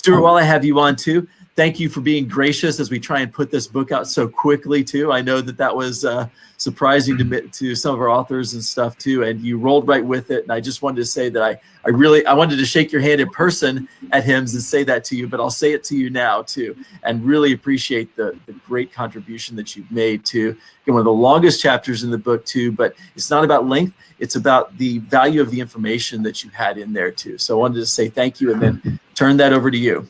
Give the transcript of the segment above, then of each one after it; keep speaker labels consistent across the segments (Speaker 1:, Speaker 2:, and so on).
Speaker 1: Stuart, while I have you on too, thank you for being gracious as we try and put this book out so quickly too. I know that was surprising to some of our authors and stuff too, and you rolled right with it. And I just wanted to say that I wanted to shake your hand in person at HIMSS and say that to you, but I'll say it to you now too, and really appreciate the great contribution that you've made to one of the longest chapters in the book too. But it's not about length; it's about the value of the information that you had in there too. So I wanted to say thank you, and then turn that over to you.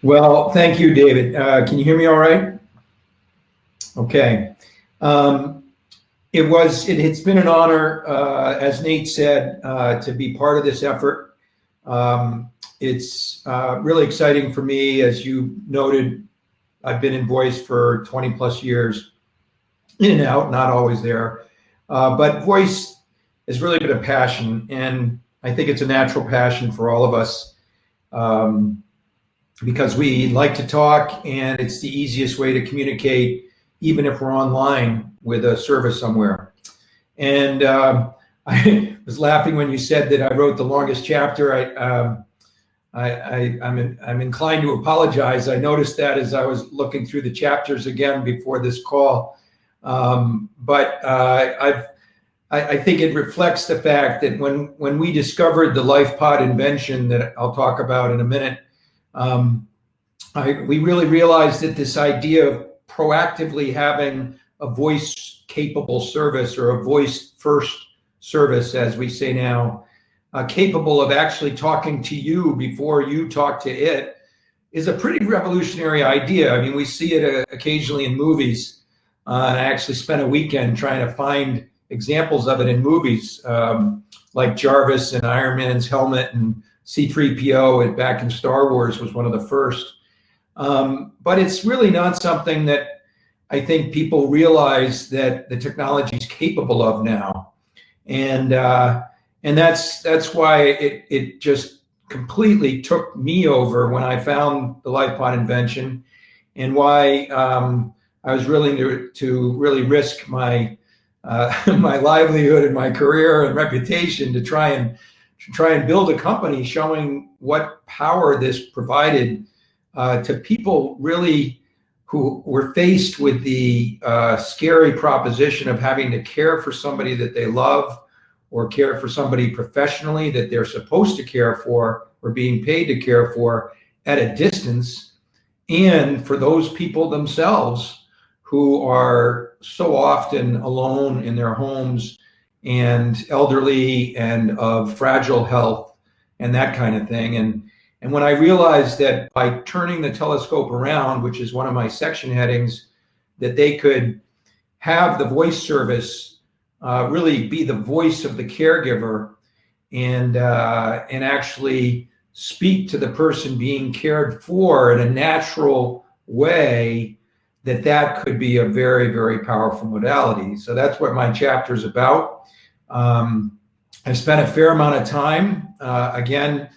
Speaker 2: Well, thank you, David. Can you hear me all right? Okay. It's been an honor, as Nate said, to be part of this effort. It's really exciting for me. As you noted, I've been in voice for 20 plus years, in and out, not always there. But voice has really been a passion, and I think it's a natural passion for all of us. Because we like to talk, and it's the easiest way to communicate, even if we're online with a service somewhere. And I was laughing when you said that I wrote the longest chapter. I'm inclined to apologize. I noticed that as I was looking through the chapters again before this call. But I think it reflects the fact that when we discovered the LifePod invention that I'll talk about in a minute, we really realized that this idea of proactively having a voice-capable service, or a voice-first service, as we say now, capable of actually talking to you before you talk to it, is a pretty revolutionary idea. I mean, we see it occasionally in movies. And I actually spent a weekend trying to find examples of it in movies, like Jarvis and Iron Man's helmet, and C-3PO back in Star Wars was one of the first. But it's really not something that I think people realize that the technology is capable of now. And that's why it just completely took me over when I found the LifePod invention, and why I was willing to really risk my my livelihood and my career and reputation to try and build a company showing what power this provided to people really who were faced with the scary proposition of having to care for somebody that they love, or care for somebody professionally that they're supposed to care for or being paid to care for at a distance, and for those people themselves who are so often alone in their homes, and elderly and of fragile health and that kind of thing. And when I realized that by turning the telescope around, which is one of my section headings, that they could have the voice service really be the voice of the caregiver, and actually speak to the person being cared for in a natural way, that could be a very, very powerful modality. So that's what my chapter is about. I spent a fair amount of time, again,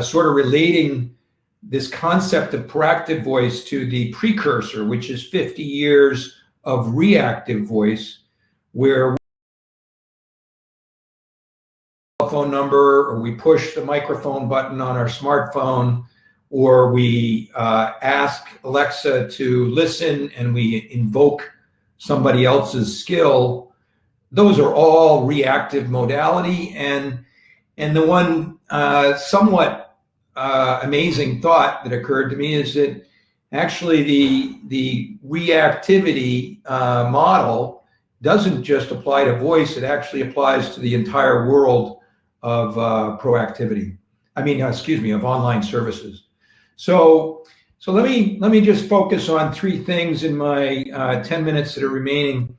Speaker 2: sort of relating this concept of proactive voice to the precursor, which is 50 years of reactive voice, where phone number, or we push the microphone button on our smartphone, or we ask Alexa to listen and we invoke somebody else's skill. Those are all reactive modality. And the one somewhat amazing thought that occurred to me is that actually the reactivity model doesn't just apply to voice, it actually applies to the entire world of proactivity. Of online services. So let me just focus on three things in my 10 minutes that are remaining.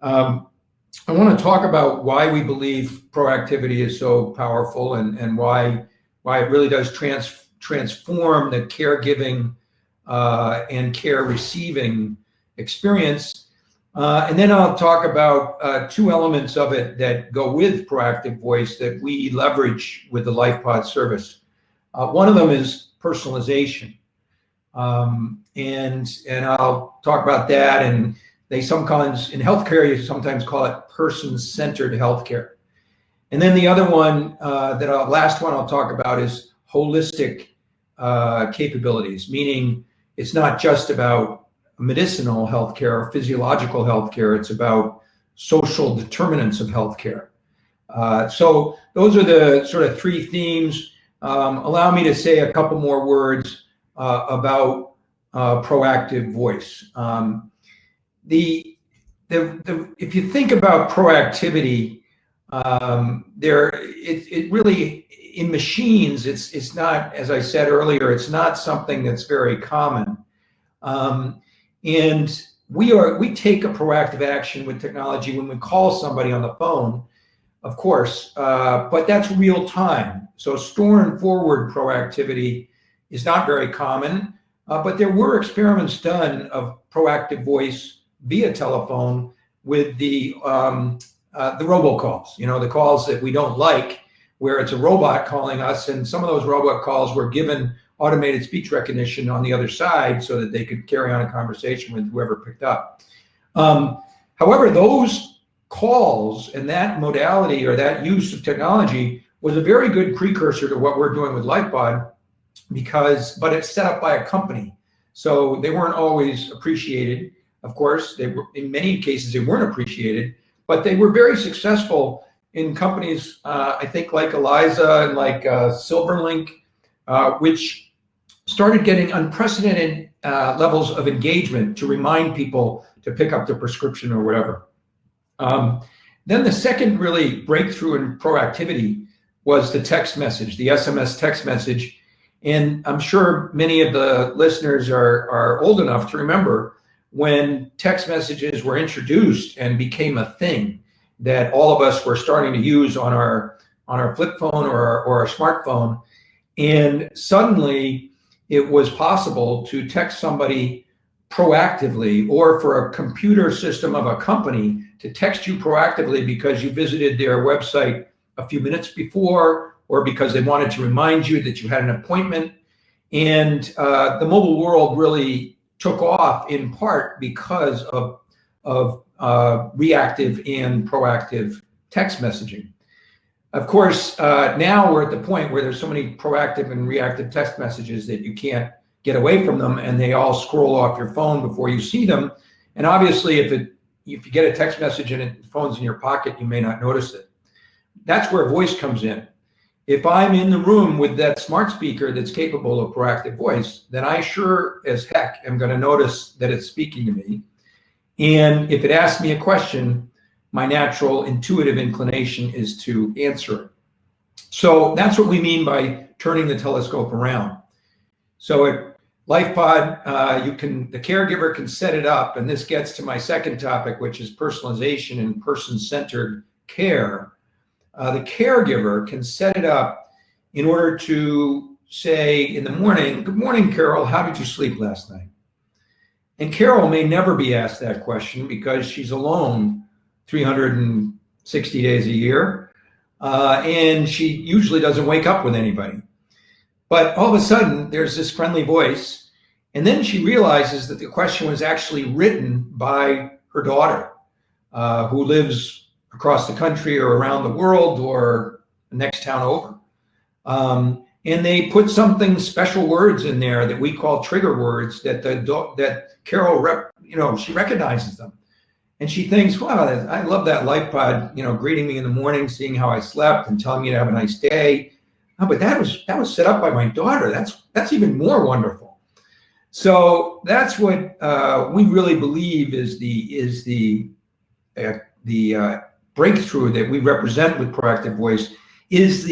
Speaker 2: I want to talk about why we believe proactivity is so powerful, and why it really does transform the caregiving and care receiving experience. And then I'll talk about two elements of it that go with proactive voice that we leverage with the LifePod service. One of them is personalization. And I'll talk about that. And they sometimes, in healthcare, you sometimes call it person-centered healthcare. And then the other one, last one I'll talk about is holistic capabilities, meaning it's not just about medicinal healthcare or physiological healthcare, it's about social determinants of healthcare. So those are the sort of three themes. Allow me to say a couple more words about proactive voice. If you think about proactivity, it really, in machines, it's not, as I said earlier, it's not something that's very common. And we take a proactive action with technology when we call somebody on the phone, of course, but that's real time. So store and forward proactivity is not very common, but there were experiments done of proactive voice via telephone with the robocalls, the calls that we don't like, where it's a robot calling us, and some of those robot calls were given automated speech recognition on the other side so that they could carry on a conversation with whoever picked up. However, those calls and that modality or that use of technology was a very good precursor to what we're doing with LifePod, but it's set up by a company. So they weren't always appreciated. Of course, in many cases, they weren't appreciated, but they were very successful in companies, I think, like Eliza and like Silverlink, which started getting unprecedented levels of engagement to remind people to pick up the prescription or whatever. Then the second really breakthrough in proactivity was the text message, the SMS text message. And I'm sure many of the listeners are old enough to remember when text messages were introduced and became a thing that all of us were starting to use on our flip phone or our smartphone. And suddenly it was possible to text somebody proactively, or for a computer system of a company to text you proactively because you visited their website a few minutes before, or because they wanted to remind you that you had an appointment. And the mobile world really took off in part because of reactive and proactive text messaging. Of course, now we're at the point where there's so many proactive and reactive text messages that you can't get away from them, and they all scroll off your phone before you see them. And obviously, if you get a text message and the phone's in your pocket, you may not notice it. That's where voice comes in. If I'm in the room with that smart speaker that's capable of proactive voice, then I sure as heck am going to notice that it's speaking to me. And if it asks me a question, my natural intuitive inclination is to answer it. So that's what we mean by turning the telescope around. So at LifePod, the caregiver can set it up, and this gets to my second topic, which is personalization and person-centered care. The caregiver can set it up in order to say in the morning, "Good morning, Carol, how did you sleep last night?" And Carol may never be asked that question because she's alone 360 days a year, and she usually doesn't wake up with anybody. But all of a sudden, there's this friendly voice, and then she realizes that the question was actually written by her daughter, who lives across the country or around the world or the next town over. And they put something, special words in there that we call trigger words that Carol, she recognizes them. And she thinks, wow, I love that LifePod, greeting me in the morning, seeing how I slept and telling me to have a nice day. Oh, but that was set up by my daughter. That's even more wonderful. So that's what we really believe is the breakthrough that we represent with proactive voice is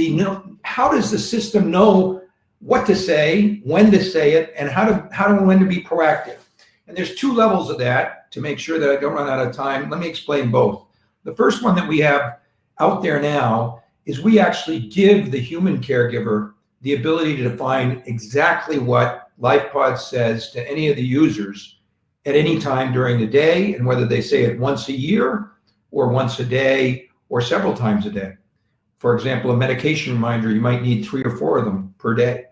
Speaker 2: how does the system know what to say, when to say it, and when to be proactive. And there's two levels of that. To make sure that I don't run out of time, let me explain both. The first one that we have out there now is we actually give the human caregiver the ability to define exactly what LifePod says to any of the users at any time during the day, and whether they say it once a year or once a day or several times a day. For example, a medication reminder, you might need 3 or 4 of them per day.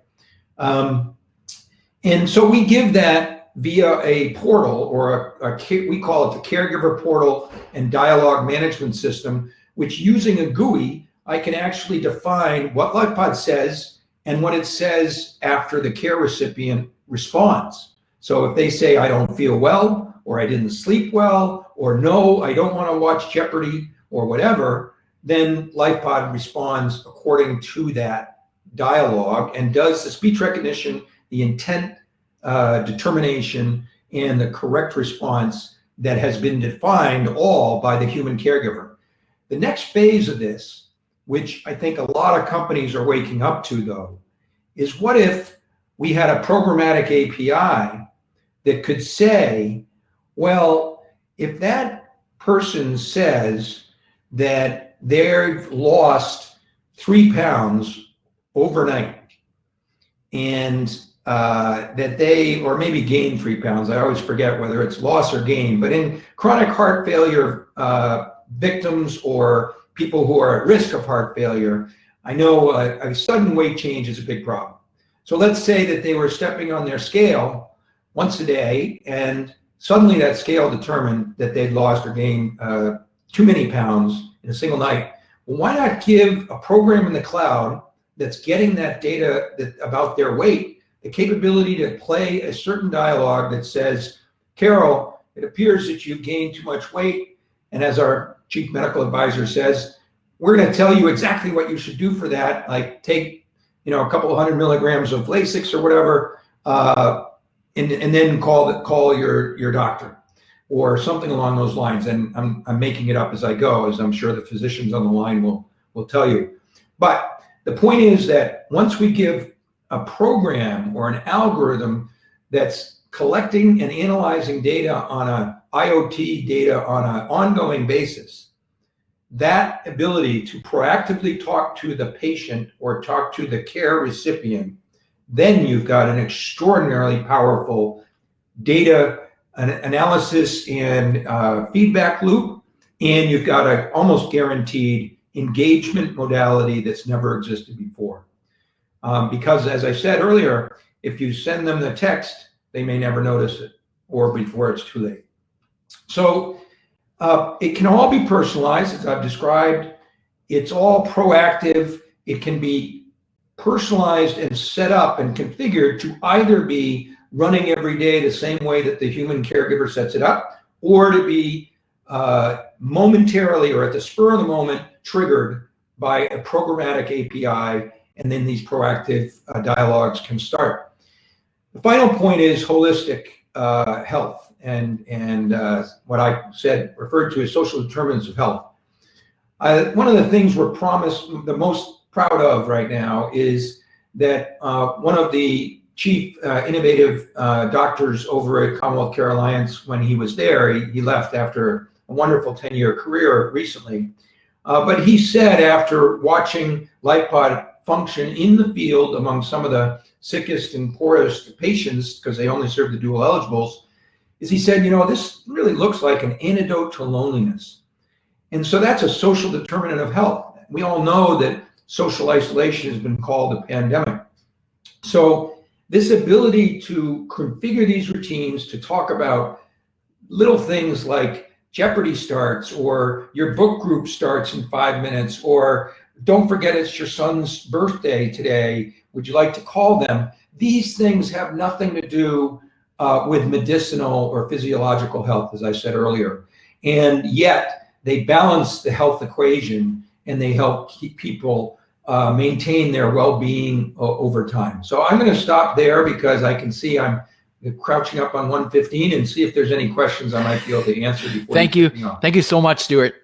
Speaker 2: And so we give that via a portal, or we call it the Caregiver Portal and Dialogue Management System, which using a GUI, I can actually define what LifePod says and what it says after the care recipient responds. So if they say, I don't feel well, or I didn't sleep well, or no, I don't want to watch Jeopardy, or whatever, then LifePod responds according to that dialogue and does the speech recognition, the intent determination, and the correct response that has been defined all by the human caregiver. The next phase of this, which I think a lot of companies are waking up to though, is what if we had a programmatic API that could say, well, if that person says that they've lost 3 pounds overnight and that they, or maybe gained 3 pounds, I always forget whether it's loss or gain, but in chronic heart failure victims or people who are at risk of heart failure, I know a sudden weight change is a big problem. So let's say that they were stepping on their scale once a day and suddenly that scale determined that they'd lost or gained too many pounds in a single night. Well, why not give a program in the cloud that's getting that data about their weight the capability to play a certain dialogue that says, Carol, it appears that you've gained too much weight. And as our chief medical advisor says, we're going to tell you exactly what you should do for that. Like take, a couple of 100 milligrams of Lasix or whatever, and then call your doctor or something along those lines. And I'm making it up as I go, as I'm sure the physicians on the line will tell you. But the point is that once we give a program or an algorithm that's collecting and analyzing data on a IoT data on an ongoing basis, that ability to proactively talk to the patient or talk to the care recipient, then you've got an extraordinarily powerful data analysis and feedback loop, and you've got an almost guaranteed engagement modality that's never existed before. Because as I said earlier, if you send them the text, they may never notice it or before it's too late. So it can all be personalized, as I've described. It's all proactive. It can be personalized and set up and configured to either be running every day the same way that the human caregiver sets it up, or to be momentarily or at the spur of the moment triggered by a programmatic API, and then these proactive dialogues can start. The final point is holistic health, and what I referred to as social determinants of health. One of the things we're the most proud of right now is that one of the chief innovative doctors over at Commonwealth Care Alliance, when he was there, he left after a wonderful 10-year career recently, but he said after watching LifePod function in the field among some of the sickest and poorest patients, because they only serve the dual eligibles, is he said, this really looks like an antidote to loneliness. And so that's a social determinant of health. We all know that social isolation has been called a pandemic. So this ability to configure these routines to talk about little things like Jeopardy starts, or your book group starts in 5 minutes, or don't forget it's your son's birthday today, would you like to call them? These things have nothing to do with medicinal or physiological health, as I said earlier. And yet they balance the health equation, and they help keep people maintain their well-being over time. So I'm going to stop there because I can see I'm crouching up on 1:15, and see if there's any questions I might be able to answer before.
Speaker 3: Thank you. Thank you so much, Stuart.